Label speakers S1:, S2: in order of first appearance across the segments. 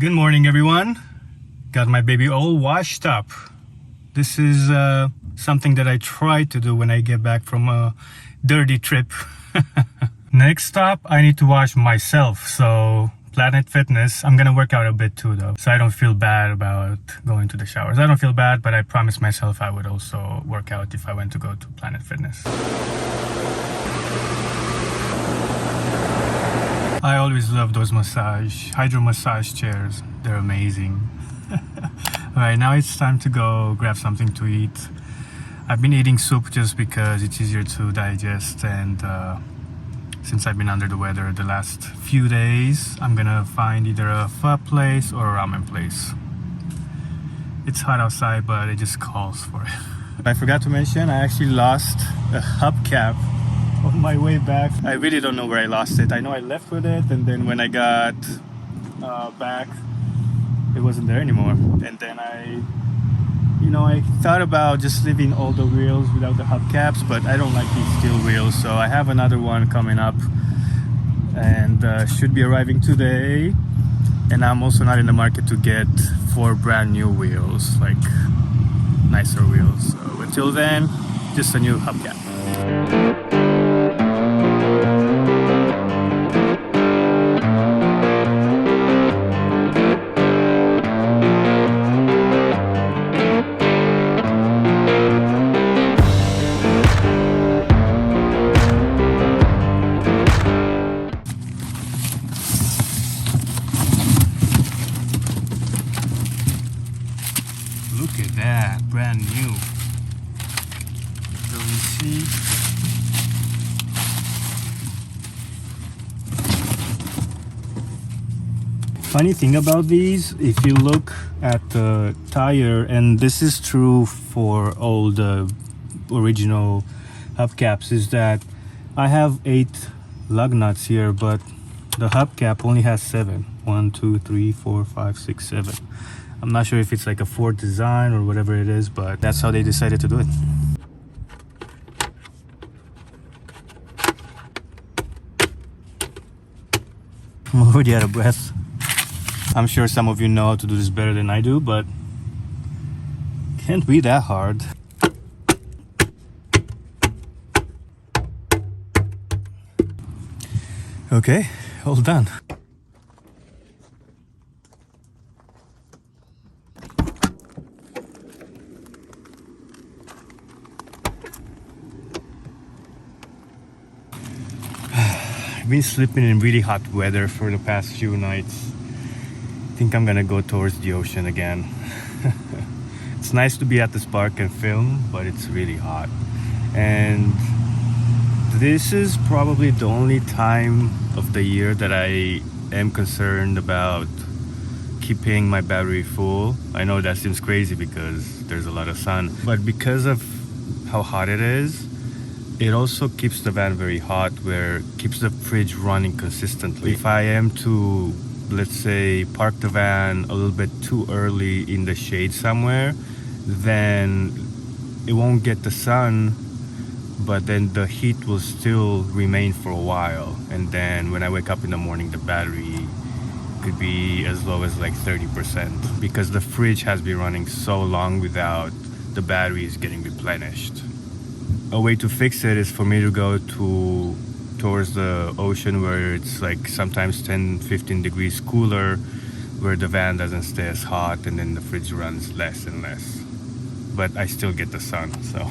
S1: Good morning, everyone. Got my baby all washed up. This is something that I try to do when I get back from a dirty trip. Next stop, I need to wash myself. So Planet Fitness, I'm gonna work out a bit too though, so I don't feel bad about going to the showers. I don't feel bad, but I promised myself I would also work out if I went to go to Planet Fitness. I always love those hydro massage chairs. They're amazing. Alright, now it's time to go grab something to eat. I've been eating soup just because it's easier to digest, and since I've been under the weather the last few days, I'm gonna find either a pho place or a ramen place. It's hot outside, but it just calls for it. I forgot to mention, I actually lost a hubcap on my way back. I really don't know where I lost it. I know I left with it, and then when I got back, it wasn't there anymore. And then I thought about just leaving all the wheels without the hubcaps, but I don't like these steel wheels, so I have another one coming up and should be arriving today. And I'm also not in the market to get 4 brand new wheels, like nicer wheels. So until then, just a new hubcap. Look at that, brand new. So we see. Funny thing about these, if you look at the tire, and this is true for all the original hubcaps, is that I have 8 lug nuts here, but the hubcap only has 7. 1, 2, 3, 4, 5, 6, 7. I'm not sure if it's like a Ford design or whatever it is, but that's how they decided to do it. I'm already out of breath. I'm sure some of you know how to do this better than I do, but can't be that hard. Okay, all done. I've been sleeping in really hot weather for the past few nights. I think I'm gonna go towards the ocean again. It's nice to be at this park and film, but it's really hot. And this is probably the only time of the year that I am concerned about keeping my battery full. I know that seems crazy because there's a lot of sun, but because of how hot it is, it also keeps the van very hot, where it keeps the fridge running consistently. If I am to, let's say, park the van a little bit too early in the shade somewhere, then it won't get the sun, but then the heat will still remain for a while. And then when I wake up in the morning, the battery could be as low as like 30% because the fridge has been running so long without the batteries getting replenished. A way to fix it is for me to go towards the ocean, where it's like sometimes 10-15 degrees cooler, where the van doesn't stay as hot, and then the fridge runs less and less. But I still get the sun, so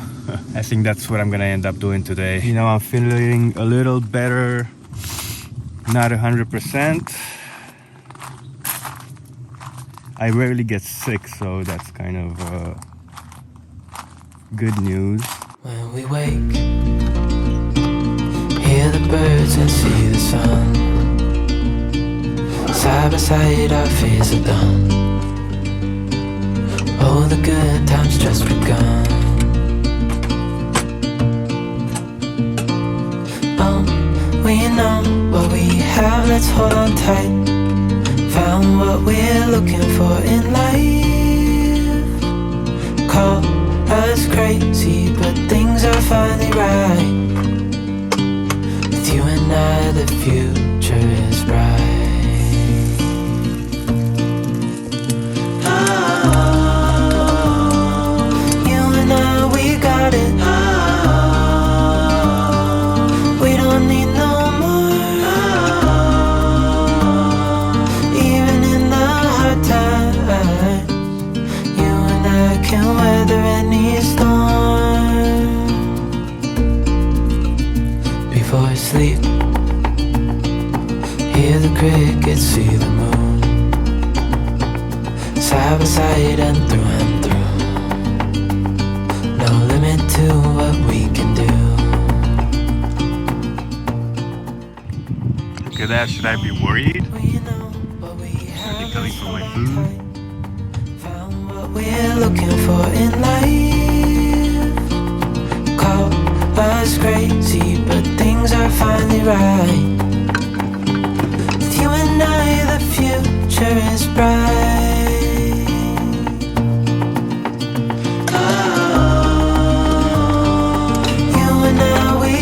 S1: I think that's what I'm gonna end up doing today. You know, I'm feeling a little better, not 100%. I rarely get sick, so that's kind of good news.
S2: When we wake, hear the birds and see the sun. Side by side our fears are done. Oh, the good times just begun. We know what we have, let's hold on tight. Found what we're looking for in life. Call us crazy, but things are finally right. With you and I, the future is bright. got it. We don't need no more. Even in the hard times, you and I can weather any storm. Before I sleep, hear the crickets, see the moon, side by side and through. No limit to what we can do.
S1: Look at that, should I be worried? Are they coming for my food?
S2: Found what we're looking for in life. Call us crazy, but things are finally right. With you and I, the future is bright.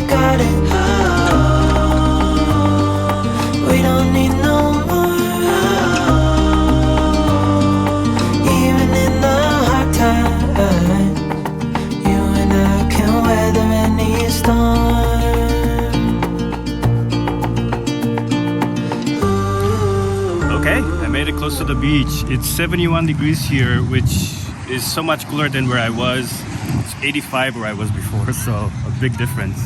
S2: Got it. We don't need no more. Even in the hard times, you and I can weather any storm.
S1: Okay, I made it close to the beach. It's 71 degrees here, which is so much cooler than where I was. It's 85 where I was before, so a big difference.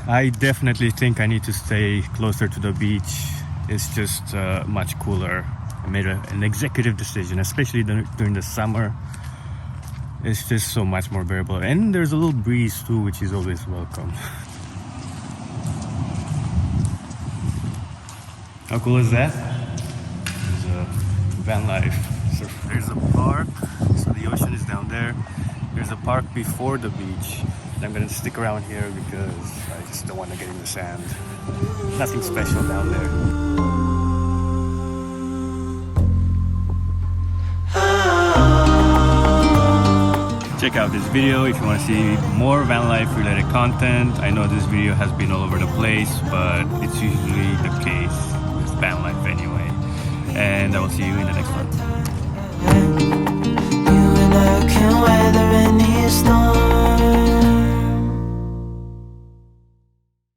S1: I definitely think I need to stay closer to the beach. It's just much cooler. I made an executive decision, especially during the summer. It's just so much more bearable. And there's a little breeze too, which is always welcome. How cool is that? There's a van life. So there's a park. So the ocean is down there. There's a park before the beach. I'm gonna stick around here because I just don't want to get in the sand. Nothing special down there. Check out this video if you want to see more van life related content. I know this video has been all over the place, but it's usually the case with van life anyway. And I will see you in the next one.
S2: You and I can weather any